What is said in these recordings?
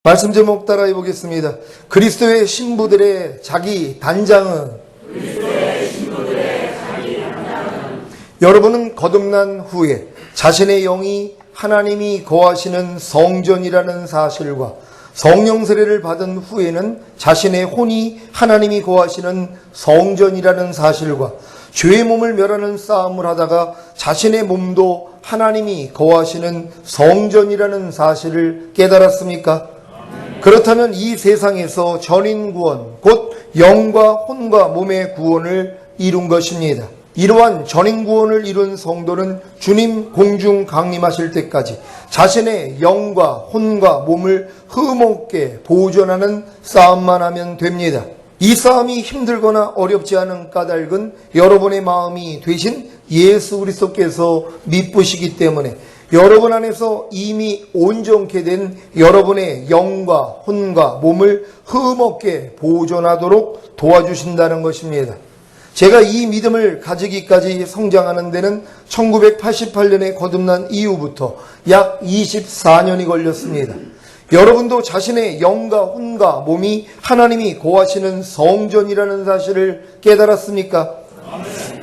말씀 제목 따라해 보겠습니다. 그리스도의 신부들의 자기 단장은 여러분은 거듭난 후에 자신의 영이 하나님이 거하시는 성전이라는 사실과 성령 세례를 받은 후에는 자신의 혼이 하나님이 거하시는 성전이라는 사실과 죄의 몸을 멸하는 싸움을 하다가 자신의 몸도 하나님이 거하시는 성전이라는 사실을 깨달았습니까? 그렇다면 이 세상에서 전인구원, 곧 영과 혼과 몸의 구원을 이룬 것입니다. 이러한 전인구원을 이룬 성도는 주님 공중 강림하실 때까지 자신의 영과 혼과 몸을 흠없게 보존하는 싸움만 하면 됩니다. 이 싸움이 힘들거나 어렵지 않은 까닭은 여러분의 마음이 되신 예수 그리스도께서 미쁘시기 때문에 여러분 안에서 이미 온전케 된 여러분의 영과 혼과 몸을 흠없게 보존하도록 도와주신다는 것입니다. 제가 이 믿음을 가지기까지 성장하는 데는 1988년에 거듭난 이후부터 약 24년이 걸렸습니다. 여러분도 자신의 영과 혼과 몸이 하나님이 거하시는 성전이라는 사실을 깨달았습니까?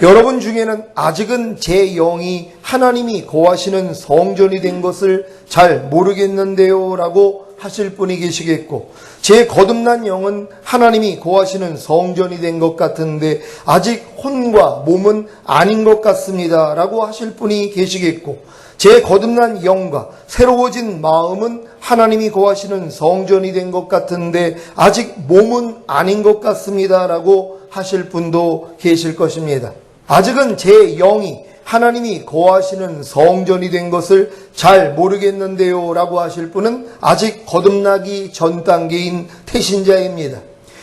여러분 중에는 아직은 제 영이 하나님이 거하시는 성전이 된 것을 잘 모르겠는데요 라고 하실 분이 계시겠고, 제 거듭난 영은 하나님이 거하시는 성전이 된 것 같은데 아직 혼과 몸은 아닌 것 같습니다 라고 하실 분이 계시겠고, 제 거듭난 영과 새로워진 마음은 하나님이 거하시는 성전이 된 것 같은데 아직 몸은 아닌 것 같습니다 라고 하실 분도 계실 것입니다. 아직은 제 영이 하나님이 거하시는 성전이 된 것을 잘 모르겠는데요 라고 하실 분은 아직 거듭나기 전 단계인 태신자입니다.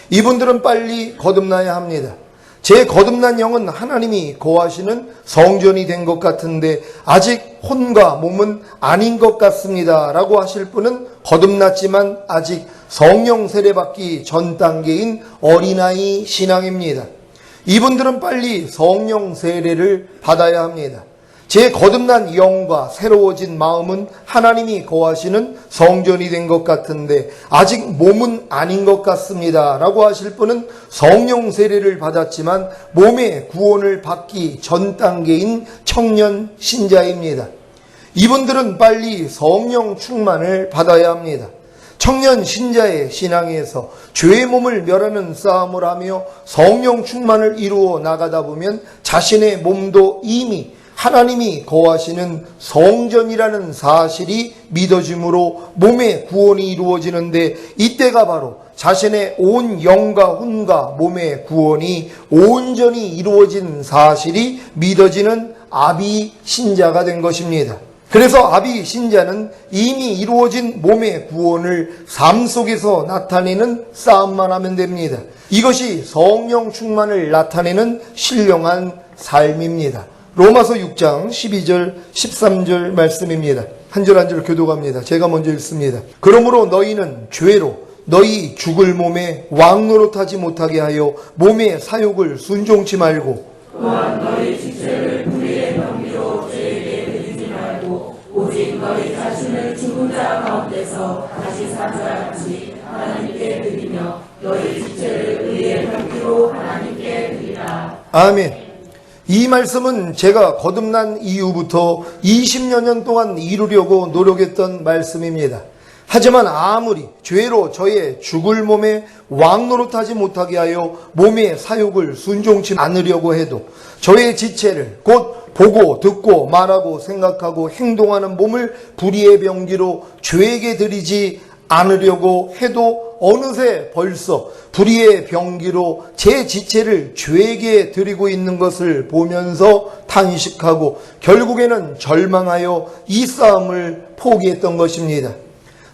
이분들은 빨리 거듭나야 합니다. 제 거듭난 영은 하나님이 거하시는 성전이 된 것 같은데 아직 혼과 몸은 아닌 것 같습니다 라고 하실 분은 거듭났지만 아직 성령 세례받기 전 단계인 어린아이 신앙입니다. 이분들은 빨리 성령 세례를 받아야 합니다. 제 거듭난 영과 새로워진 마음은 하나님이 거하시는 성전이 된 것 같은데 아직 몸은 아닌 것 같습니다 라고 하실 분은 성령 세례를 받았지만 몸의 구원을 받기 전 단계인 청년 신자입니다. 이분들은 빨리 성령 충만을 받아야 합니다. 청년 신자의 신앙에서 죄의 몸을 멸하는 싸움을 하며 성령 충만을 이루어 나가다 보면 자신의 몸도 이미 하나님이 거하시는 성전이라는 사실이 믿어짐으로 몸의 구원이 이루어지는데, 이때가 바로 자신의 온 영과 혼과 몸의 구원이 온전히 이루어진 사실이 믿어지는 아비 신자가 된 것입니다. 그래서 아비 신자는 이미 이루어진 몸의 구원을 삶 속에서 나타내는 싸움만 하면 됩니다. 이것이 성령 충만을 나타내는 신령한 삶입니다. 로마서 6장 12절 13절 말씀입니다. 한 절 한 절 교독합니다. 제가 먼저 읽습니다. 그러므로 너희는 죄로 너희 죽을 몸에 왕노릇하지 못하게 하여 몸의 사욕을 순종치 말고, 또한 너희 지체를 불의의 병기로 죄에게 드리지 말고 오직 너희 자신을 죽은 자 가운데서 다시 산 자 같이 하나님께 드리며 너희 지체를 의의 병기로 하나님께 드리라. 아멘. 이 말씀은 제가 거듭난 이후부터 20여 년 동안 이루려고 노력했던 말씀입니다. 하지만 아무리 죄로 저의 죽을 몸에 왕노릇하지 못하게 하여 몸의 사욕을 순종치 않으려고 해도 저의 지체를 곧 보고 듣고 말하고 생각하고 행동하는 몸을 불의의 병기로 죄에게 드리지 않으려고 해도 어느새 벌써 불의의 병기로 제 지체를 죄에게 드리고 있는 것을 보면서 탄식하고 결국에는 절망하여 이 싸움을 포기했던 것입니다.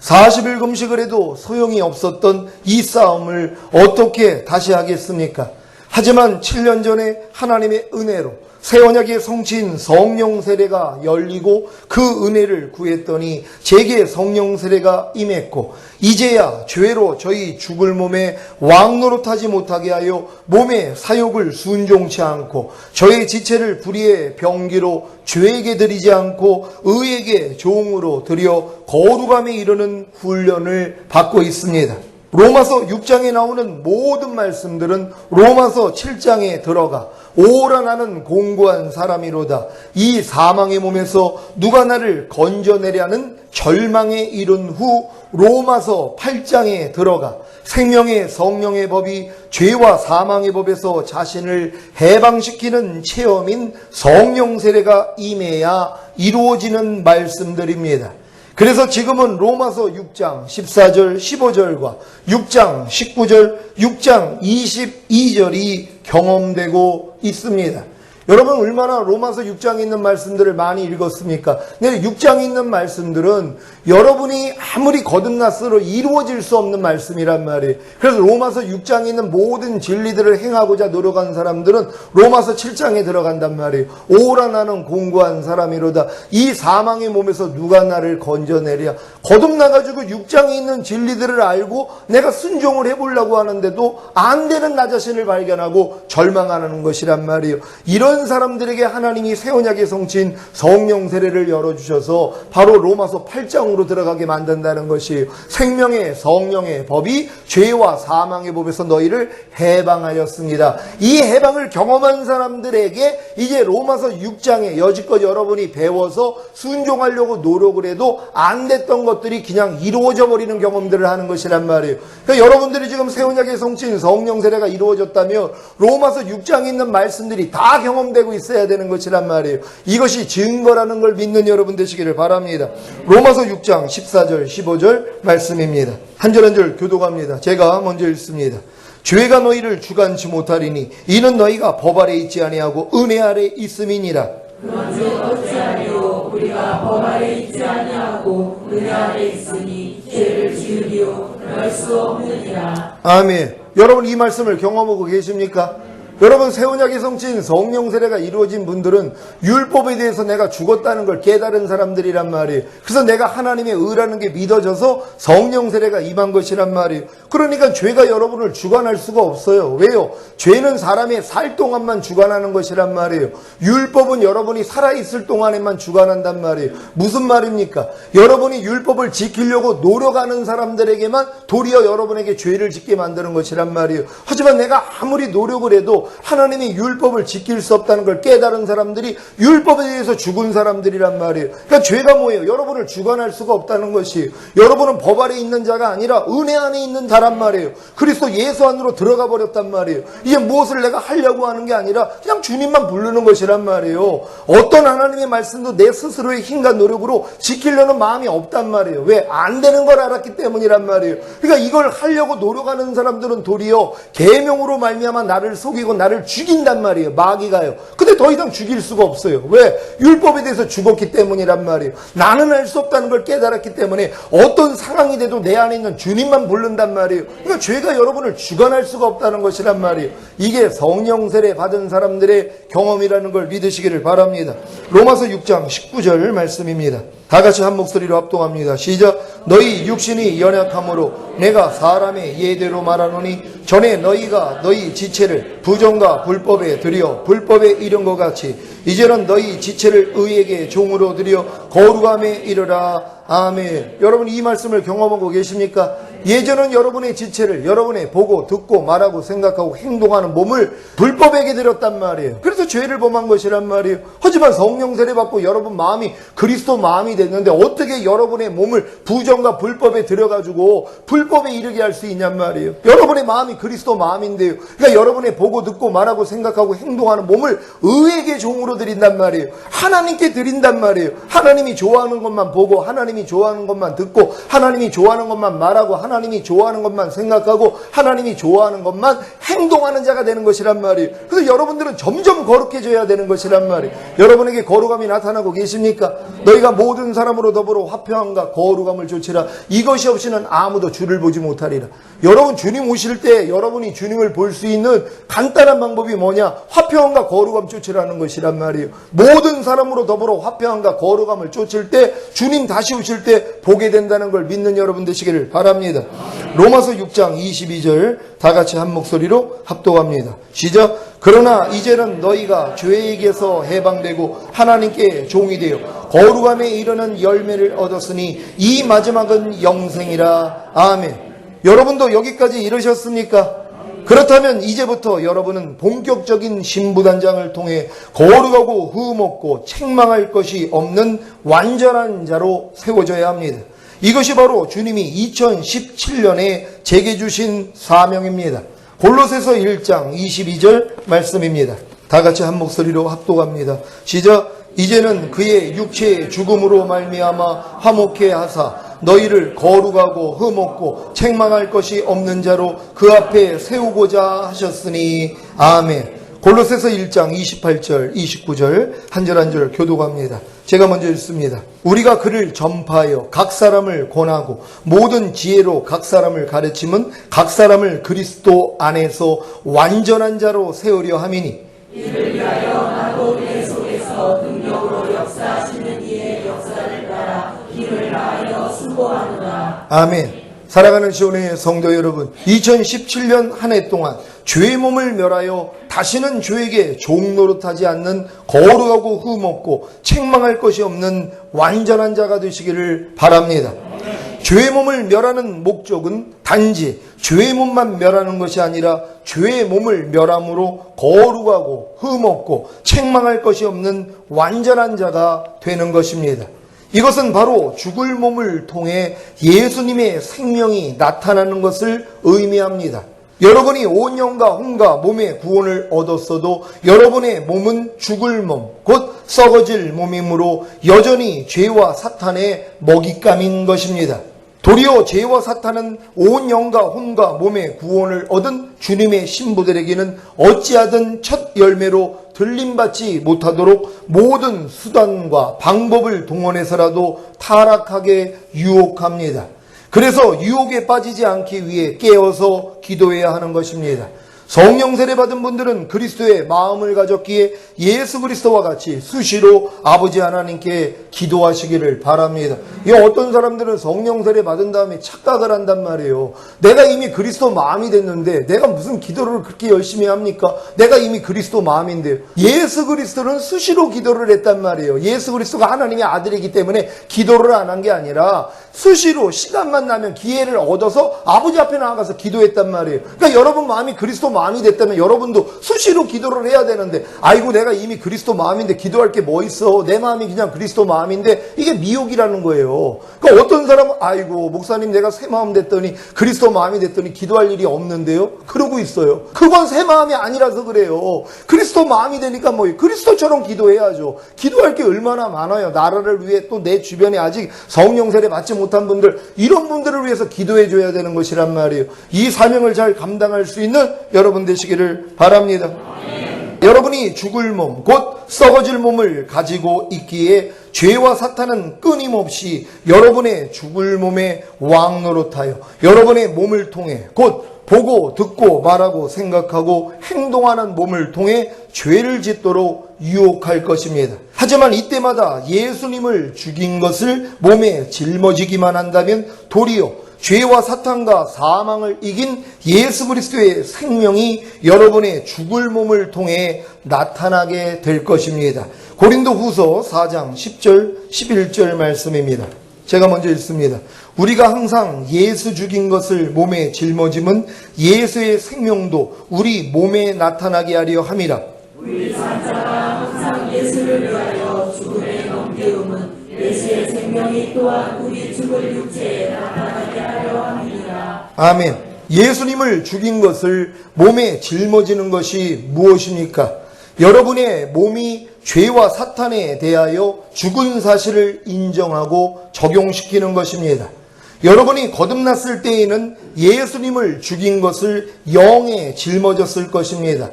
40일 금식을 해도 소용이 없었던 이 싸움을 어떻게 다시 하겠습니까? 하지만 7년 전에 하나님의 은혜로 새 언약의 성취인 성령 세례가 열리고 그 은혜를 구했더니 제게 성령 세례가 임했고 이제야 죄로 저희 죽을 몸에 왕노릇하지 못하게 하여 몸의 사욕을 순종치 않고 저의 지체를 불의의 병기로 죄에게 드리지 않고 의에게 종으로 드려 거룩함에 이르는 훈련을 받고 있습니다. 로마서 6장에 나오는 모든 말씀들은 로마서 7장에 들어가 오라 나는 공고한 사람이로다. 이 사망의 몸에서 누가 나를 건져내려는 절망에 이른 후 로마서 8장에 들어가 생명의 성령의 법이 죄와 사망의 법에서 자신을 해방시키는 체험인 성령 세례가 임해야 이루어지는 말씀들입니다. 그래서 지금은 로마서 6장 14절 15절과 6장 19절 6장 22절이 경험되고 있습니다. 여러분 얼마나 로마서 6장에 있는 말씀들을 많이 읽었습니까? 네, 6장에 있는 말씀들은 여러분이 아무리 거듭났어도 이루어질 수 없는 말씀이란 말이에요. 그래서 로마서 6장에 있는 모든 진리들을 행하고자 노력한 사람들은 로마서 7장에 들어간단 말이에요. 오라 나는 공고한 사람이로다. 이 사망의 몸에서 누가 나를 건져내랴. 거듭나가지고 6장에 있는 진리들을 알고 내가 순종을 해보려고 하는데도 안 되는 나 자신을 발견하고 절망하는 것이란 말이에요. 이런 사람들에게 하나님이 새 언약의 성취인 성령 세례를 열어주셔서 바로 로마서 8장으로 들어가게 만든다는 것이에요. 생명의 성령의 법이 죄와 사망의 법에서 너희를 해방하였습니다. 이 해방을 경험한 사람들에게 이제 로마서 6장에 여지껏 여러분이 배워서 순종하려고 노력을 해도 안 됐던 것들이 그냥 이루어져 버리는 경험들을 하는 것이란 말이에요. 그러니까 여러분들이 지금 새 언약의 성취인 성령 세례가 이루어졌다면 로마서 6장에 있는 말씀들이 다 경험되고 있어야 되는 것이란 말이에요. 이것이 증거라는 걸 믿는 여러분 되시기를 바랍니다. 로마서 6장 14절 15절 말씀입니다. 한 절 한 절 교독합니다. 제가 먼저 읽습니다. 죄가 너희를 주관치 못하리니 이는 너희가 법 아래 있지 아니하고 은혜 아래 있음이니라. 그런즉 어찌하리요 우리가 법 아래 있지 아니하고 은혜 아래 있으니 죄를 지으리요 그럴 수 없느니라. 아멘. 여러분 이 말씀을 경험하고 계십니까? 여러분 새 언약의 성취인 성령 세례가 이루어진 분들은 율법에 대해서 내가 죽었다는 걸 깨달은 사람들이란 말이에요. 그래서 내가 하나님의 의라는 게 믿어져서 성령 세례가 임한 것이란 말이에요. 그러니까 죄가 여러분을 주관할 수가 없어요. 왜요? 죄는 사람의 살 동안만 주관하는 것이란 말이에요. 율법은 여러분이 살아있을 동안에만 주관한단 말이에요. 무슨 말입니까? 여러분이 율법을 지키려고 노력하는 사람들에게만 도리어 여러분에게 죄를 짓게 만드는 것이란 말이에요. 하지만 내가 아무리 노력을 해도 하나님이 율법을 지킬 수 없다는 걸 깨달은 사람들이 율법에 대해서 죽은 사람들이란 말이에요. 그러니까 죄가 뭐예요? 여러분을 주관할 수가 없다는 것이에요. 여러분은 법 아래 있는 자가 아니라 은혜 안에 있는 자란 말이에요. 그리스도 예수 안으로 들어가 버렸단 말이에요. 이게 무엇을 내가 하려고 하는 게 아니라 그냥 주님만 부르는 것이란 말이에요. 어떤 하나님의 말씀도 내 스스로의 힘과 노력으로 지키려는 마음이 없단 말이에요. 왜? 안 되는 걸 알았기 때문이란 말이에요. 그러니까 이걸 하려고 노력하는 사람들은 도리어 계명으로 말미암아 나를 속이고 나를 죽인단 말이에요. 마귀가요. 근데 더 이상 죽일 수가 없어요. 왜? 율법에 대해서 죽었기 때문이란 말이에요. 나는 할 수 없다는 걸 깨달았기 때문에 어떤 상황이 돼도 내 안에 있는 주님만 부른단 말이에요. 그러니까 죄가 여러분을 주관할 수가 없다는 것이란 말이에요. 이게 성령 세례 받은 사람들의 경험이라는 걸 믿으시기를 바랍니다. 로마서 6장 19절 말씀입니다. 다 같이 한 목소리로 합동합니다. 시작. 너희 육신이 연약함으로 내가 사람의 예대로 말하노니 전에 너희가 너희 지체를 부정과 불법에 드려 불법에 이른 것 같이 이제는 너희 지체를 의에게 종으로 드려 거룩함에 이르라. 아멘. 여러분 이 말씀을 경험하고 계십니까? 예전은 여러분의 지체를 여러분의 보고 듣고 말하고 생각하고 행동하는 몸을 불법에게 드렸단 말이에요. 그래서 죄를 범한 것이란 말이에요. 하지만 성령 세례 받고 여러분 마음이 그리스도 마음이 됐는데 어떻게 여러분의 몸을 부정과 불법에 들여가지고 불법에 이르게 할 수 있냔 말이에요. 여러분의 마음이 그리스도 마음인데요. 그러니까 여러분의 보고 듣고 말하고 생각하고 행동하는 몸을 의에게 종으로 드린단 말이에요. 하나님께 드린단 말이에요. 하나님이 좋아하는 것만 보고 하나님이 좋아하는 것만 듣고 하나님이 좋아하는 것만 말하고 하나님이 좋아하는 것만 생각하고 하나님이 좋아하는 것만 행동하는 자가 되는 것이란 말이에요. 그래서 여러분들은 점점 거룩해져야 되는 것이란 말이에요. 여러분에게 거룩함이 나타나고 계십니까? 너희가 모든 사람으로 더불어 화평함과 거룩함을 좇으라. 이것이 없이는 아무도 주를 보지 못하리라. 여러분 주님 오실 때 여러분이 주님을 볼 수 있는 간단한 방법이 뭐냐? 화평함과 거룩함 쫓으라는 것이란 말이에요. 모든 사람으로 더불어 화평함과 거룩함을 쫓을 때 주님 다시 오실 때 보게 된다는 걸 믿는 여러분 되시기를 바랍니다. 로마서 6장 22절 다 같이 한 목소리로 합독합니다. 시작. 그러나 이제는 너희가 죄에게서 해방되고 하나님께 종이 되어 거룩함에 이르는 열매를 얻었으니 이 마지막은 영생이라. 아멘. 여러분도 여기까지 이르셨습니까? 그렇다면 이제부터 여러분은 본격적인 신부단장을 통해 거룩하고 흠없고 책망할 것이 없는 완전한 자로 세워져야 합니다. 이것이 바로 주님이 2017년에 제게 주신 사명입니다. 골로새서 1장 22절 말씀입니다. 다 같이 한 목소리로 합독합니다. 시작. 이제는 그의 육체의 죽음으로 말미암아 화목케 하사 너희를 거룩하고 흠없고 책망할 것이 없는 자로 그 앞에 세우고자 하셨으니. 아멘. 골로새서 1장 28절 29절 한 절 한 절 교독합니다. 제가 먼저 읽습니다. 우리가 그를 전파하여 각 사람을 권하고 모든 지혜로 각 사람을 가르침은 각 사람을 그리스도 안에서 완전한 자로 세우려 함이니 이를 위하여 나도 내 속에서 능력으로 역사하시는 이의 역사를 따라 힘을 다하여 수고하노라. 아멘. 사랑하는 시온의 성도 여러분, 2017년 한 해 동안 죄의 몸을 멸하여 다시는 죄에게 종노릇하지 않는 거룩하고 흠없고 책망할 것이 없는 완전한 자가 되시기를 바랍니다. 죄의 몸을 멸하는 목적은 단지 죄의 몸만 멸하는 것이 아니라 죄의 몸을 멸함으로 거룩하고 흠없고 책망할 것이 없는 완전한 자가 되는 것입니다. 이것은 바로 죽을 몸을 통해 예수님의 생명이 나타나는 것을 의미합니다. 여러분이 온 영과 혼과 몸의 구원을 얻었어도 여러분의 몸은 죽을 몸, 곧 썩어질 몸이므로 여전히 죄와 사탄의 먹잇감인 것입니다. 도리어 죄와 사탄은 온 영과 혼과 몸의 구원을 얻은 주님의 신부들에게는 어찌하든 첫 열매로 들림받지 못하도록 모든 수단과 방법을 동원해서라도 타락하게 유혹합니다. 그래서 유혹에 빠지지 않기 위해 깨어서 기도해야 하는 것입니다. 성령 세례 받은 분들은 그리스도의 마음을 가졌기에 예수 그리스도와 같이 수시로 아버지 하나님께 기도하시기를 바랍니다. 어떤 사람들은 성령 세례 받은 다음에 착각을 한단 말이에요. 내가 이미 그리스도 마음이 됐는데 내가 무슨 기도를 그렇게 열심히 합니까? 내가 이미 그리스도 마음인데요. 예수 그리스도는 수시로 기도를 했단 말이에요. 예수 그리스도가 하나님의 아들이기 때문에 기도를 안 한 게 아니라 수시로 시간만 나면 기회를 얻어서 아버지 앞에 나가서 기도했단 말이에요. 그러니까 여러분 마음이 그리스도 마음이 됐다면 여러분도 수시로 기도를 해야 되는데, 아이고 내가 이미 그리스도 마음인데 기도할 게 뭐 있어, 내 마음이 그냥 그리스도 마음인데, 이게 미혹이라는 거예요. 그러니까 어떤 사람은 아이고 목사님 내가 새 마음 됐더니 그리스도 마음이 됐더니 기도할 일이 없는데요, 그러고 있어요. 그건 새 마음이 아니라서 그래요. 그리스도 마음이 되니까 뭐 그리스도처럼 기도해야죠. 기도할 게 얼마나 많아요. 나라를 위해, 또 내 주변에 아직 성령 세례 받지 못한 분들, 이런 분들을 위해서 기도해 줘야 되는 것이란 말이에요. 이 사명을 잘 감당할 수 있는 여러분 되시기를 바랍니다. 여러분이 죽을 몸, 곧 썩어질 몸을 가지고 있기에 죄와 사탄은 끊임없이 여러분의 죽을 몸에 왕노릇하여 여러분의 몸을 통해, 곧 보고 듣고 말하고 생각하고 행동하는 몸을 통해 죄를 짓도록 유혹할 것입니다. 하지만 이때마다 예수님을 죽인 것을 몸에 짊어지기만 한다면 도리어 죄와 사탄과 사망을 이긴 예수 그리스도의 생명이 여러분의 죽을 몸을 통해 나타나게 될 것입니다. 고린도후서 4장 10절 11절 말씀입니다. 제가 먼저 읽습니다. 우리가 항상 예수 죽인 것을 몸에 짊어짐은 예수의 생명도 우리 몸에 나타나게 하려 함이라. 우리 산자가 항상 예수를 위하여 죽음에 넘겨움은 예수의 생명이 또한 우리 죽을 육체에 나타나게 하려 함이니라. 아멘. 예수님을 죽인 것을 몸에 짊어지는 것이 무엇입니까? 여러분의 몸이 죄와 사탄에 대하여 죽은 사실을 인정하고 적용시키는 것입니다. 여러분이 거듭났을 때에는 예수님을 죽인 것을 영에 짊어졌을 것입니다.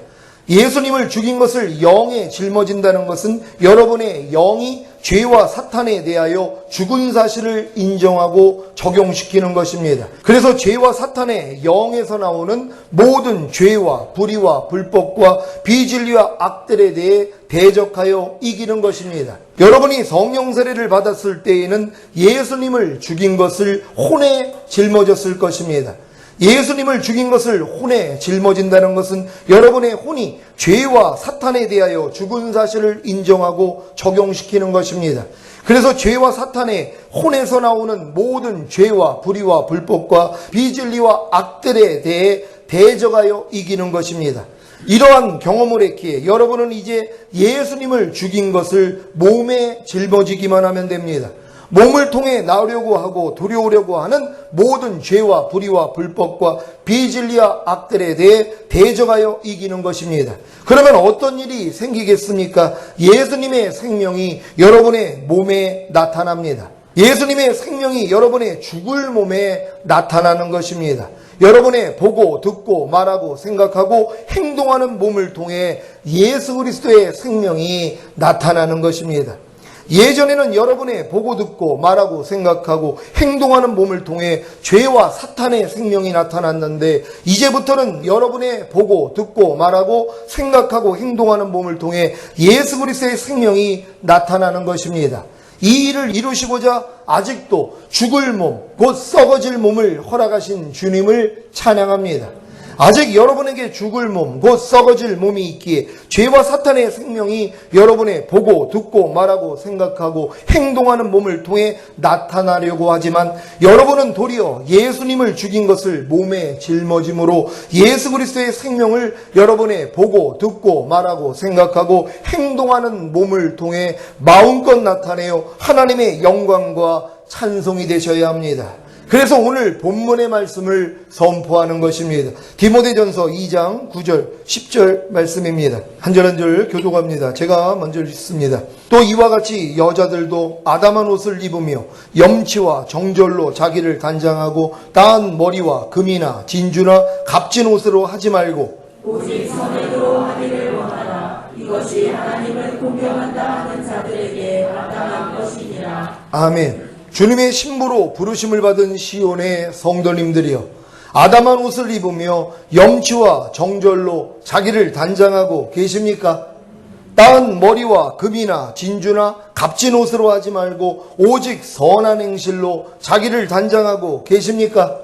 예수님을 죽인 것을 영에 짊어진다는 것은 여러분의 영이 죄와 사탄에 대하여 죽은 사실을 인정하고 적용시키는 것입니다. 그래서 죄와 사탄의 영에서 나오는 모든 죄와 불의와 불법과 비진리와 악들에 대해 대적하여 이기는 것입니다. 여러분이 성령 세례를 받았을 때에는 예수님을 죽인 것을 혼에 짊어졌을 것입니다. 예수님을 죽인 것을 혼에 짊어진다는 것은 여러분의 혼이 죄와 사탄에 대하여 죽은 사실을 인정하고 적용시키는 것입니다. 그래서 죄와 사탄의 혼에서 나오는 모든 죄와 불의와 불법과 비진리와 악들에 대해 대적하여 이기는 것입니다. 이러한 경험을 했기에 여러분은 이제 예수님을 죽인 것을 몸에 짊어지기만 하면 됩니다. 몸을 통해 나오려고 하고 두려우려고 하는 모든 죄와 불의와 불법과 비진리와 악들에 대해 대적하여 이기는 것입니다. 그러면 어떤 일이 생기겠습니까? 예수님의 생명이 여러분의 몸에 나타납니다. 예수님의 생명이 여러분의 죽을 몸에 나타나는 것입니다. 여러분의 보고 듣고 말하고 생각하고 행동하는 몸을 통해 예수 그리스도의 생명이 나타나는 것입니다. 예전에는 여러분의 보고 듣고 말하고 생각하고 행동하는 몸을 통해 죄와 사탄의 생명이 나타났는데 이제부터는 여러분의 보고 듣고 말하고 생각하고 행동하는 몸을 통해 예수 그리스도의 생명이 나타나는 것입니다. 이 일을 이루시고자 아직도 죽을 몸, 곧 썩어질 몸을 허락하신 주님을 찬양합니다. 아직 여러분에게 죽을 몸, 곧 썩어질 몸이 있기에 죄와 사탄의 생명이 여러분의 보고 듣고 말하고 생각하고 행동하는 몸을 통해 나타나려고 하지만 여러분은 도리어 예수님을 죽인 것을 몸에 짊어짐으로 예수 그리스도의 생명을 여러분의 보고 듣고 말하고 생각하고 행동하는 몸을 통해 마음껏 나타내어 하나님의 영광과 찬송이 되셔야 합니다. 그래서 오늘 본문의 말씀을 선포하는 것입니다. 디모데전서 2장 9절 10절 말씀입니다. 한 절 한 절 교독합니다. 제가 먼저 읽습니다. 또 이와 같이 여자들도 아담한 옷을 입으며 염치와 정절로 자기를 단장하고 따은 머리와 금이나 진주나 값진 옷으로 하지 말고 오직 선행으로 하기를 원하라. 이것이 하나님을 공경한다 하는 자들에게 마땅한 것이니라. 아멘. 주님의 신부로 부르심을 받은 시온의 성도님들이여, 아담한 옷을 입으며 염치와 정절로 자기를 단장하고 계십니까? 따은 머리와 금이나 진주나 값진 옷으로 하지 말고 오직 선한 행실로 자기를 단장하고 계십니까?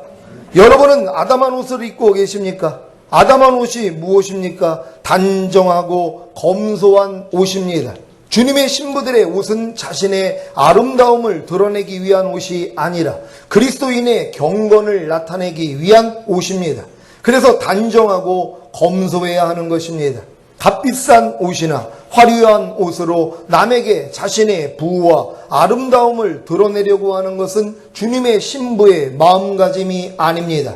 여러분은 아담한 옷을 입고 계십니까? 아담한 옷이 무엇입니까? 단정하고 검소한 옷입니다. 주님의 신부들의 옷은 자신의 아름다움을 드러내기 위한 옷이 아니라 그리스도인의 경건을 나타내기 위한 옷입니다. 그래서 단정하고 검소해야 하는 것입니다. 값비싼 옷이나 화려한 옷으로 남에게 자신의 부와 아름다움을 드러내려고 하는 것은 주님의 신부의 마음가짐이 아닙니다.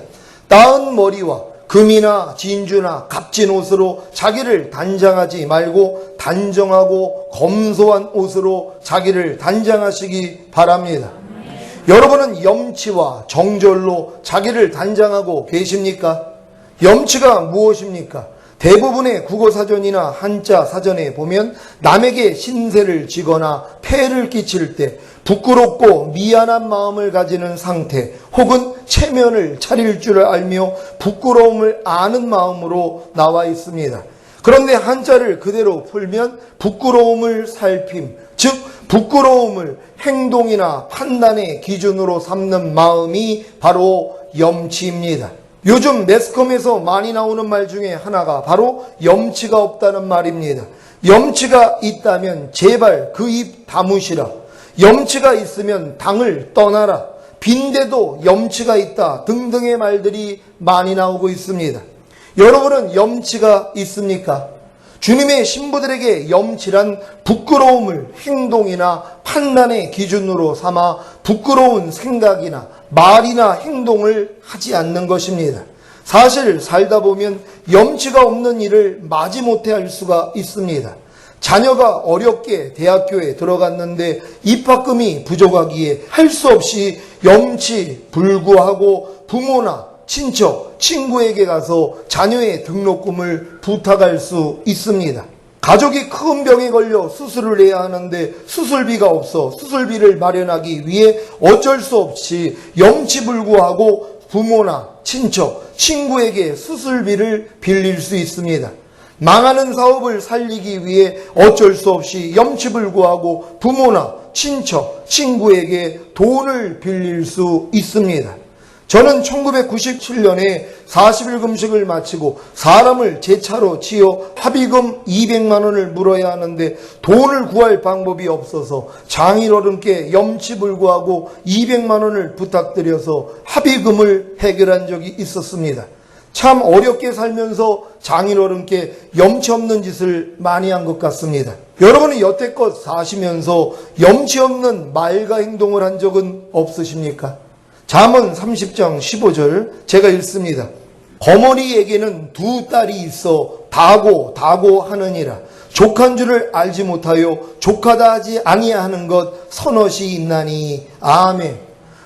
따은 머리와 금이나 진주나 값진 옷으로 자기를 단장하지 말고 단정하고 검소한 옷으로 자기를 단장하시기 바랍니다. 여러분은 염치와 정절로 자기를 단장하고 계십니까? 염치가 무엇입니까? 대부분의 국어사전이나 한자 사전에 보면 남에게 신세를 지거나 폐를 끼칠 때 부끄럽고 미안한 마음을 가지는 상태 혹은 체면을 차릴 줄 알며 부끄러움을 아는 마음으로 나와 있습니다. 그런데 한자를 그대로 풀면 부끄러움을 살핌, 즉 부끄러움을 행동이나 판단의 기준으로 삼는 마음이 바로 염치입니다. 요즘 매스컴에서 많이 나오는 말 중에 하나가 바로 염치가 없다는 말입니다. 염치가 있다면 제발 그 입 다무시라. 염치가 있으면 당을 떠나라. 빈대도 염치가 있다 등등의 말들이 많이 나오고 있습니다. 여러분은 염치가 있습니까? 주님의 신부들에게 염치란 부끄러움을 행동이나 판단의 기준으로 삼아 부끄러운 생각이나 말이나 행동을 하지 않는 것입니다. 사실 살다 보면 염치가 없는 일을 마지못해 할 수가 있습니다. 자녀가 어렵게 대학교에 들어갔는데 입학금이 부족하기에 할 수 없이 염치 불구하고 부모나 친척, 친구에게 가서 자녀의 등록금을 부탁할 수 있습니다. 가족이 큰 병에 걸려 수술을 해야 하는데 수술비가 없어 수술비를 마련하기 위해 어쩔 수 없이 염치불구하고 부모나 친척, 친구에게 수술비를 빌릴 수 있습니다. 망하는 사업을 살리기 위해 어쩔 수 없이 염치불구하고 부모나 친척, 친구에게 돈을 빌릴 수 있습니다. 저는 1997년에 40일 금식을 마치고 사람을 제 차로 치어 합의금 200만 원을 물어야 하는데 돈을 구할 방법이 없어서 장인어른께 염치불구하고 200만 원을 부탁드려서 합의금을 해결한 적이 있었습니다. 참 어렵게 살면서 장인어른께 염치 없는 짓을 많이 한 것 같습니다. 여러분은 여태껏 사시면서 염치 없는 말과 행동을 한 적은 없으십니까? 잠언 30장 15절 제가 읽습니다. 거머리에게는 두 딸이 있어 다고 하느니라. 족한 줄을 알지 못하여 족하다 하지 아니하는 것 서너시 있나니. 아멘.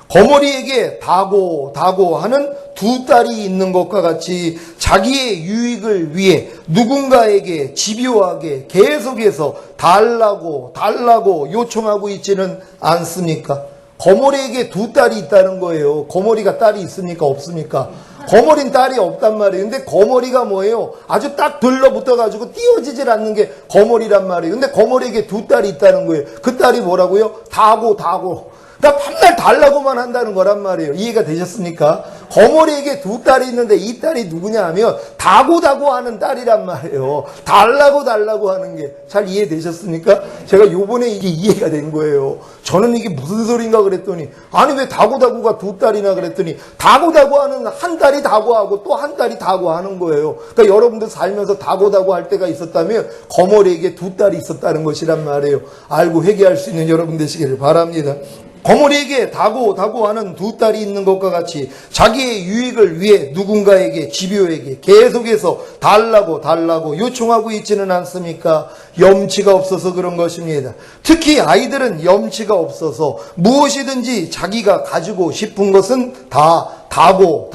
거머리에게 다고 하는 두 딸이 있는 것과 같이 자기의 유익을 위해 누군가에게 집요하게 계속해서 달라고 요청하고 있지는 않습니까? 거머리에게 두 딸이 있다는 거예요. 거머리가 딸이 있습니까? 없습니까? 거머리는 딸이 없단 말이에요. 근데 거머리가 뭐예요? 아주 딱 들러붙어가지고 띄워지질 않는 게 거머리란 말이에요. 근데 거머리에게 두 딸이 있다는 거예요. 그 딸이 뭐라고요? 다고. 그러니까 맨날 달라고만 한다는 거란 말이에요. 이해가 되셨습니까? 거머리에게 두 딸이 있는데 이 딸이 누구냐 하면 다고 하는 딸이란 말이에요. 달라고 하는 게 잘 이해되셨습니까? 제가 요번에 이게 이해가 된 거예요. 저는 이게 무슨 소린가 그랬더니 아니 왜 다고가 두 딸이나 그랬더니 다고 하는 한 딸이 다고하고 또 한 딸이 다고하는 거예요. 그러니까 여러분들 살면서 다고 할 때가 있었다면 거머리에게 두 딸이 있었다는 것이란 말이에요. 알고 회개할 수 있는 여러분 되시기를 바랍니다. 거머리에게 다고 하는 두 딸이 있는 것과 같이 자기의 유익을 위해 누군가에게 집요하게 계속해서 달라고 요청하고 있지는 않습니까? 염치가 없어서 그런 것입니다. 특히 아이들은 염치가 없어서 무엇이든지 자기가 가지고 싶은 것은 다 다고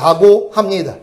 합니다.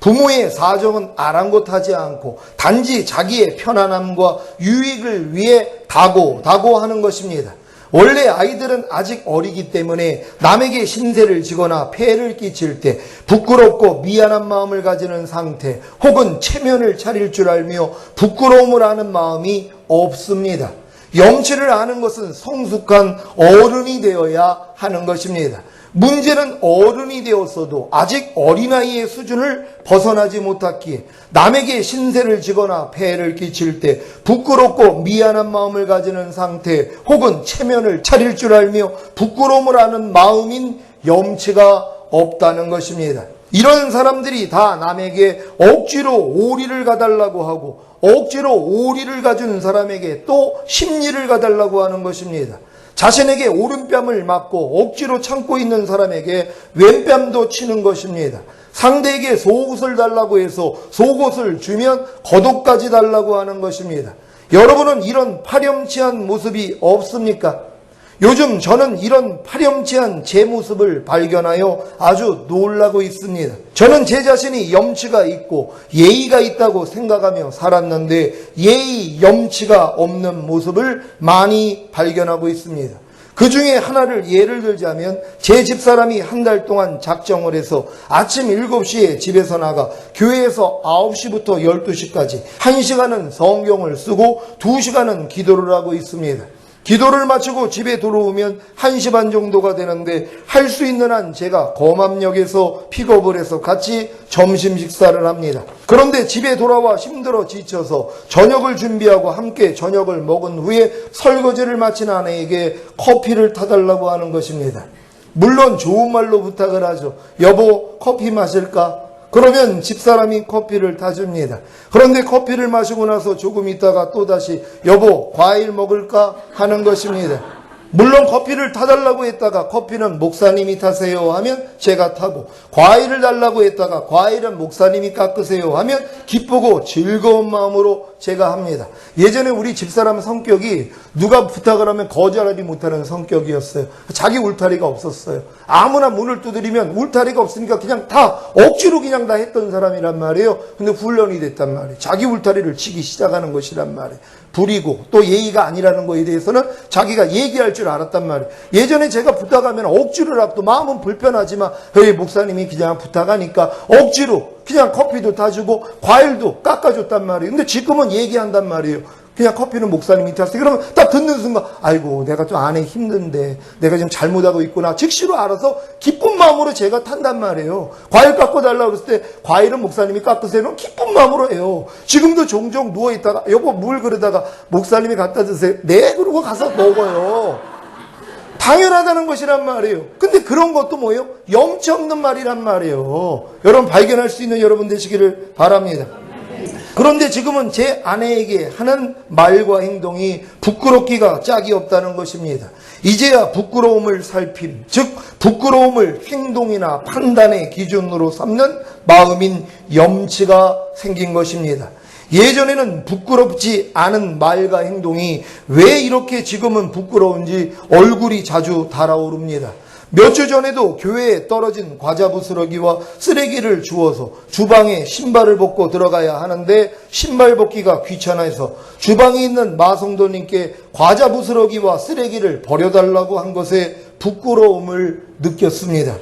부모의 사정은 아랑곳하지 않고 단지 자기의 편안함과 유익을 위해 다고 하는 것입니다. 원래 아이들은 아직 어리기 때문에 남에게 신세를 지거나 폐를 끼칠 때 부끄럽고 미안한 마음을 가지는 상태 혹은 체면을 차릴 줄 알며 부끄러움을 아는 마음이 없습니다. 염치를 아는 것은 성숙한 어른이 되어야 하는 것입니다. 문제는 어른이 되었어도 아직 어린아이의 수준을 벗어나지 못했기에 남에게 신세를 지거나 폐해를 끼칠 때 부끄럽고 미안한 마음을 가지는 상태 혹은 체면을 차릴 줄 알며 부끄러움을 아는 마음인 염치가 없다는 것입니다. 이런 사람들이 다 남에게 억지로 오리를 가달라고 하고 억지로 오리를 가준 사람에게 또 심리를 가달라고 하는 것입니다. 자신에게 오른뺨을 맞고 억지로 참고 있는 사람에게 왼뺨도 치는 것입니다. 상대에게 속옷을 달라고 해서 속옷을 주면 겉옷까지 달라고 하는 것입니다. 여러분은 이런 파렴치한 모습이 없습니까? 요즘 저는 이런 파렴치한 제 모습을 발견하여 아주 놀라고 있습니다. 저는 제 자신이 염치가 있고 예의가 있다고 생각하며 살았는데 예의, 염치가 없는 모습을 많이 발견하고 있습니다. 그 중에 하나를 예를 들자면 제 집사람이 한 달 동안 작정을 해서 아침 7시에 집에서 나가 교회에서 9시부터 12시까지 1시간은 성경을 쓰고 2시간은 기도를 하고 있습니다. 기도를 마치고 집에 들어오면 1시 반 정도가 되는데 할 수 있는 한 제가 검암역에서 픽업을 해서 같이 점심 식사를 합니다. 그런데 집에 돌아와 힘들어 지쳐서 저녁을 준비하고 함께 저녁을 먹은 후에 설거지를 마친 아내에게 커피를 타달라고 하는 것입니다. 물론 좋은 말로 부탁을 하죠. 여보, 커피 마실까? 그러면 집사람이 커피를 타줍니다. 그런데 커피를 마시고 나서 조금 있다가 또다시 여보 과일 먹을까 하는 것입니다. 물론 커피를 타달라고 했다가 커피는 목사님이 타세요 하면 제가 타고, 과일을 달라고 했다가 과일은 목사님이 깎으세요 하면 기쁘고 즐거운 마음으로 제가 합니다. 예전에 우리 집사람 성격이 누가 부탁을 하면 거절하지 못하는 성격이었어요. 자기 울타리가 없었어요. 아무나 문을 두드리면 울타리가 없으니까 그냥 다 억지로 그냥 다 했던 사람이란 말이에요. 근데 훈련이 됐단 말이에요. 자기 울타리를 치기 시작하는 것이란 말이에요. 부리고 또 예의가 아니라는 거에 대해서는 자기가 얘기할 줄 알았단 말이에요. 예전에 제가 부탁하면 억지로 하고, 또 마음은 불편하지만 목사님이 그냥 부탁하니까 억지로 그냥 커피도 타주고 과일도 깎아줬단 말이에요. 근데 지금은 얘기한단 말이에요. 그냥 커피는 목사님이 탔어요. 그러면 딱 듣는 순간, 아이고 내가 좀 안에 힘든데 내가 지금 잘못하고 있구나, 즉시로 알아서 기쁜 마음으로 제가 탄단 말이에요. 과일 깎고 달라고 그랬을 때 과일은 목사님이 깎으세요. 기쁜 마음으로 해요. 지금도 종종 누워있다가 여보 물 그러다가 목사님이 갖다 주세요. 네, 그러고 가서 먹어요. 당연하다는 것이란 말이에요. 근데 그런 것도 뭐예요? 염치 없는 말이란 말이에요. 여러분 발견할 수 있는 여러분 되시기를 바랍니다. 그런데 지금은 제 아내에게 하는 말과 행동이 부끄럽기가 짝이 없다는 것입니다. 이제야 부끄러움을 살핌, 즉 부끄러움을 행동이나 판단의 기준으로 삼는 마음인 염치가 생긴 것입니다. 예전에는 부끄럽지 않은 말과 행동이 왜 이렇게 지금은 부끄러운지 얼굴이 자주 달아오릅니다. 몇 주 전에도 교회에 떨어진 과자 부스러기와 쓰레기를 주워서 주방에 신발을 벗고 들어가야 하는데 신발 벗기가 귀찮아서 주방에 있는 마성도님께 과자 부스러기와 쓰레기를 버려달라고 한 것에 부끄러움을 느꼈습니다.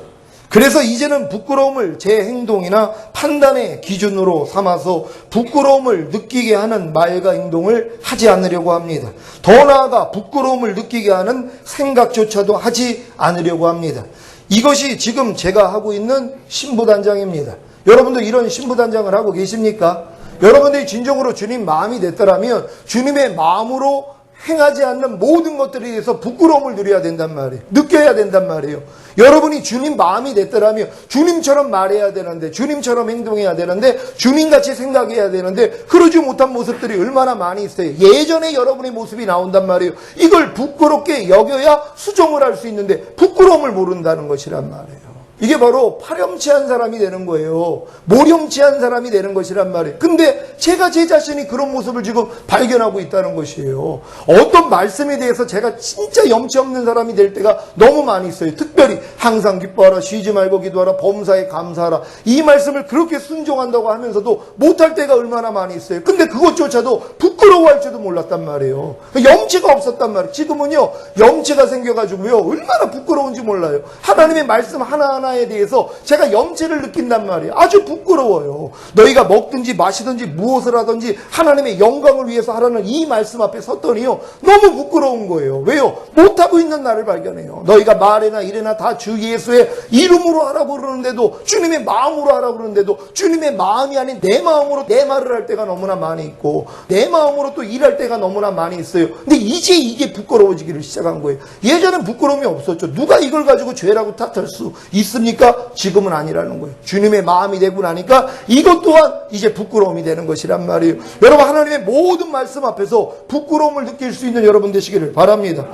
그래서 이제는 부끄러움을 제 행동이나 판단의 기준으로 삼아서 부끄러움을 느끼게 하는 말과 행동을 하지 않으려고 합니다. 더 나아가 부끄러움을 느끼게 하는 생각조차도 하지 않으려고 합니다. 이것이 지금 제가 하고 있는 신부단장입니다. 여러분도 이런 신부단장을 하고 계십니까? 여러분들이 진정으로 주님 마음이 됐더라면 주님의 마음으로 행하지 않는 모든 것들에 대해서 부끄러움을 누려야 된단 말이에요. 느껴야 된단 말이에요. 여러분이 주님 마음이 됐더라면 주님처럼 말해야 되는데, 주님처럼 행동해야 되는데, 주님같이 생각해야 되는데 그러지 못한 모습들이 얼마나 많이 있어요. 예전에 여러분의 모습이 나온단 말이에요. 이걸 부끄럽게 여겨야 수정을 할 수 있는데 부끄러움을 모른다는 것이란 말이에요. 이게 바로 파렴치한 사람이 되는 거예요. 모렴치한 사람이 되는 것이란 말이에요. 근데 제가 제 자신이 그런 모습을 지금 발견하고 있다는 것이에요. 어떤 말씀에 대해서 제가 진짜 염치 없는 사람이 될 때가 너무 많이 있어요. 특별히 항상 기뻐하라, 쉬지 말고 기도하라, 범사에 감사하라, 이 말씀을 그렇게 순종한다고 하면서도 못할 때가 얼마나 많이 있어요. 근데 그것조차도 부끄러워할 줄도 몰랐단 말이에요. 염치가 없었단 말이에요. 지금은요 염치가 생겨가지고요 얼마나 부끄러운지 몰라요. 하나님의 말씀 하나하나에 대해서 제가 염치를 느낀단 말이에요. 아주 부끄러워요. 너희가 먹든지 마시든지 무엇을 하든지 하나님의 영광을 위해서 하라는 이 말씀 앞에 섰더니요 너무 부끄러운 거예요. 왜요? 못하고 있는 나를 발견해요. 너희가 말이나 일이나 다 주 예수의 이름으로 하라고 그러는데도, 주님의 마음으로 하라고 그러는데도 주님의 마음이 아닌 내 마음으로 내 말을 할 때가 너무나 많이 있고, 내 마음으로 또 일할 때가 너무나 많이 있어요. 근데 이제 이게 부끄러워지기를 시작한 거예요. 예전엔 부끄러움이 없었죠. 누가 이걸 가지고 죄라고 탓할 수 있습니까? 지금은 아니라는 거예요. 주님의 마음이 되고 나니까 이것 또한 이제 부끄러움이 되는 것이란 말이에요. 여러분 하나님의 모든 말씀 앞에서 부끄러움을 느낄 수 있는 여러분 되시기를 바랍니다.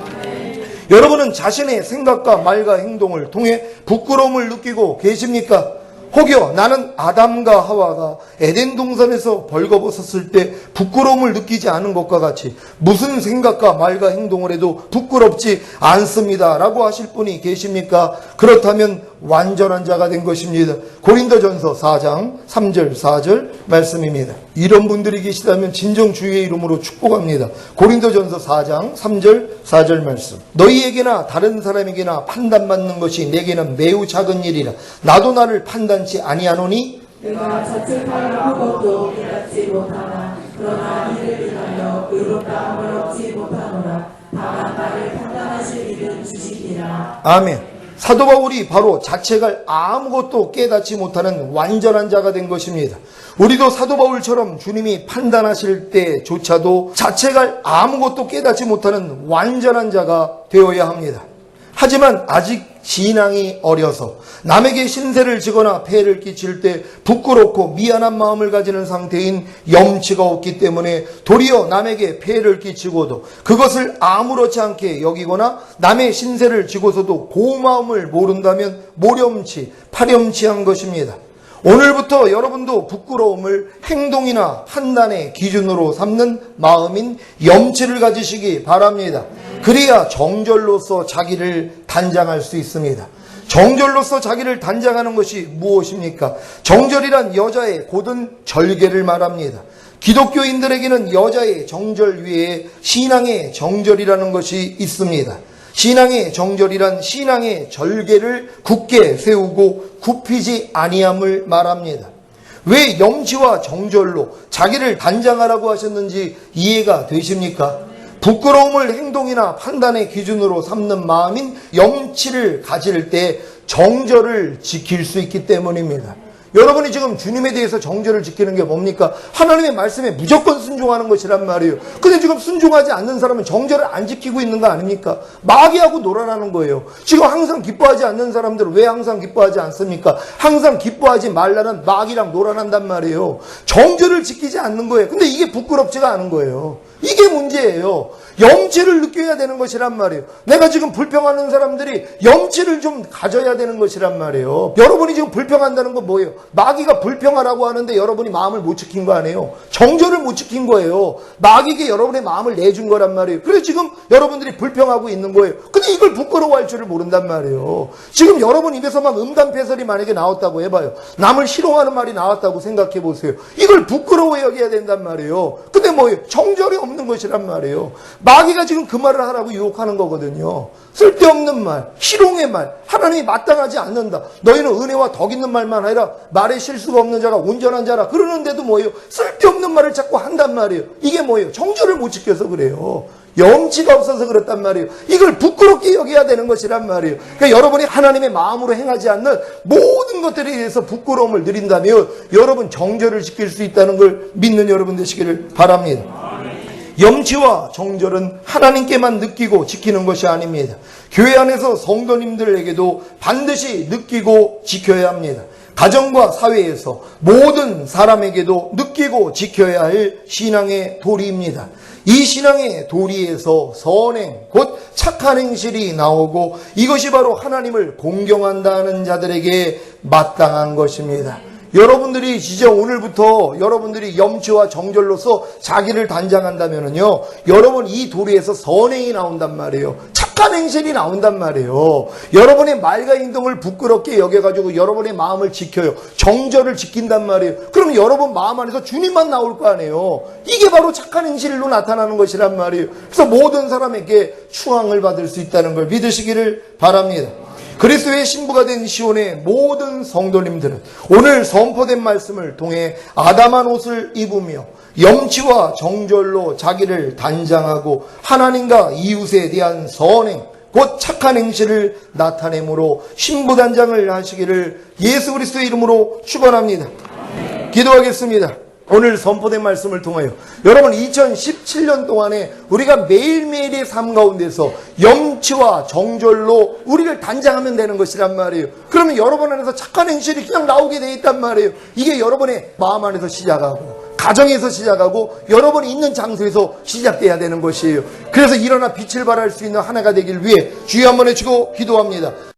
여러분은 자신의 생각과 말과 행동을 통해 부끄러움을 느끼고 계십니까? 혹여 나는 아담과 하와가 에덴 동산에서 벌거벗었을 때 부끄러움을 느끼지 않은 것과 같이 무슨 생각과 말과 행동을 해도 부끄럽지 않습니다 라고 하실 분이 계십니까? 그렇다면 완전한 자가 된 것입니다. 고린도전서 4장 3절 4절 말씀입니다. 이런 분들이 계시다면 진정 주의 이름으로 축복합니다. 고린도전서 4장 3절 4절 말씀. 너희에게나 다른 사람에게나 판단받는 것이 내게는 매우 작은 일이라. 나도 나를 판단치 아니하노니 내가 자책하여 아무것도 깨닫지 못하나 그러나 이를 인하여 의롭다 함을 얻지 못하노라. 다만 나를 판단하실 일은 주시리라. 아멘. 사도 바울이 바로 자책할 아무것도 깨닫지 못하는 완전한 자가 된 것입니다. 우리도 사도 바울처럼 주님이 판단하실 때조차도 자책할 아무것도 깨닫지 못하는 완전한 자가 되어야 합니다. 하지만 아직 신앙이 어려서 남에게 신세를 지거나 폐해를 끼칠 때 부끄럽고 미안한 마음을 가지는 상태인 염치가 없기 때문에 도리어 남에게 폐해를 끼치고도 그것을 아무렇지 않게 여기거나 남의 신세를 지고서도 고마움을 모른다면 모렴치, 파렴치한 것입니다. 오늘부터 여러분도 부끄러움을 행동이나 판단의 기준으로 삼는 마음인 염치를 가지시기 바랍니다. 그래야 정절로서 자기를 단장할 수 있습니다. 정절로서 자기를 단장하는 것이 무엇입니까? 정절이란 여자의 곧은 절개를 말합니다. 기독교인들에게는 여자의 정절 위에 신앙의 정절이라는 것이 있습니다. 신앙의 정절이란 신앙의 절개를 굳게 세우고 굽히지 아니함을 말합니다. 왜 염치와 정절로 자기를 단장하라고 하셨는지 이해가 되십니까? 부끄러움을 행동이나 판단의 기준으로 삼는 마음인 염치를 가질 때 정절을 지킬 수 있기 때문입니다. 여러분이 지금 주님에 대해서 정절을 지키는 게 뭡니까? 하나님의 말씀에 무조건 순종하는 것이란 말이에요. 근데 지금 순종하지 않는 사람은 정절을 안 지키고 있는 거 아닙니까? 마귀하고 놀아나는 거예요. 지금 항상 기뻐하지 않는 사람들은 왜 항상 기뻐하지 않습니까? 항상 기뻐하지 말라는 마귀랑 놀아난단 말이에요. 정절을 지키지 않는 거예요. 근데 이게 부끄럽지가 않은 거예요. 이게 문제예요. 염치를 느껴야 되는 것이란 말이에요. 내가 지금 불평하는 사람들이 염치를 좀 가져야 되는 것이란 말이에요. 여러분이 지금 불평한다는 건 뭐예요? 마귀가 불평하라고 하는데 여러분이 마음을 못 지킨 거 아니에요? 정절을 못 지킨 거예요. 마귀에게 여러분의 마음을 내준 거란 말이에요. 그래서 지금 여러분들이 불평하고 있는 거예요. 근데 이걸 부끄러워할 줄을 모른단 말이에요. 지금 여러분 입에서 막 음담패설이 만약에 나왔다고 해봐요. 남을 희롱하는 말이 나왔다고 생각해 보세요. 이걸 부끄러워 여겨야 된단 말이에요. 근데 뭐예요? 정절이 없는 것이란 말이에요. 마귀가 지금 그 말을 하라고 유혹하는 거거든요. 쓸데없는 말, 희롱의 말, 하나님이 마땅하지 않는다. 너희는 은혜와 덕 있는 말만 아니라 말에 실수가 없는 자라 온전한 자라 그러는데도 뭐예요? 쓸데없는 말을 자꾸 한단 말이에요. 이게 뭐예요? 정절을 못 지켜서 그래요. 염치가 없어서 그렇단 말이에요. 이걸 부끄럽게 여겨야 되는 것이란 말이에요. 그러니까 여러분이 하나님의 마음으로 행하지 않는 모든 것들에 대해서 부끄러움을 누린다면 여러분 정절을 지킬 수 있다는 걸 믿는 여러분 되시기를 바랍니다. 염치와 정절은 하나님께만 느끼고 지키는 것이 아닙니다. 교회 안에서 성도님들에게도 반드시 느끼고 지켜야 합니다. 가정과 사회에서 모든 사람에게도 느끼고 지켜야 할 신앙의 도리입니다. 이 신앙의 도리에서 선행, 곧 착한 행실이 나오고 이것이 바로 하나님을 공경한다는 자들에게 마땅한 것입니다. 여러분들이 이제 오늘부터 여러분들이 염치와 정절로서 자기를 단장한다면요, 여러분 이 도리에서 선행이 나온단 말이에요. 착한 행실이 나온단 말이에요. 여러분의 말과 행동을 부끄럽게 여겨가지고 여러분의 마음을 지켜요. 정절을 지킨단 말이에요. 그럼 여러분 마음 안에서 주님만 나올 거 아니에요. 이게 바로 착한 행실로 나타나는 것이란 말이에요. 그래서 모든 사람에게 추앙을 받을 수 있다는 걸 믿으시기를 바랍니다. 그리스도의 신부가 된 시온의 모든 성도님들은 오늘 선포된 말씀을 통해 아담한 옷을 입으며 염치와 정절로 자기를 단장하고 하나님과 이웃에 대한 선행, 곧 착한 행실을 나타내므로 신부단장을 하시기를 예수 그리스도의 이름으로 축원합니다. 기도하겠습니다. 오늘 선포된 말씀을 통하여 여러분 2017년 동안에 우리가 매일매일의 삶 가운데서 염치와 정절로 우리를 단장하면 되는 것이란 말이에요. 그러면 여러분 안에서 착한 행실이 그냥 나오게 돼 있단 말이에요. 이게 여러분의 마음 안에서 시작하고 가정에서 시작하고 여러분이 있는 장소에서 시작돼야 되는 것이에요. 그래서 일어나 빛을 발할 수 있는 하나가 되길 위해 주여 한번 외치고 기도합니다.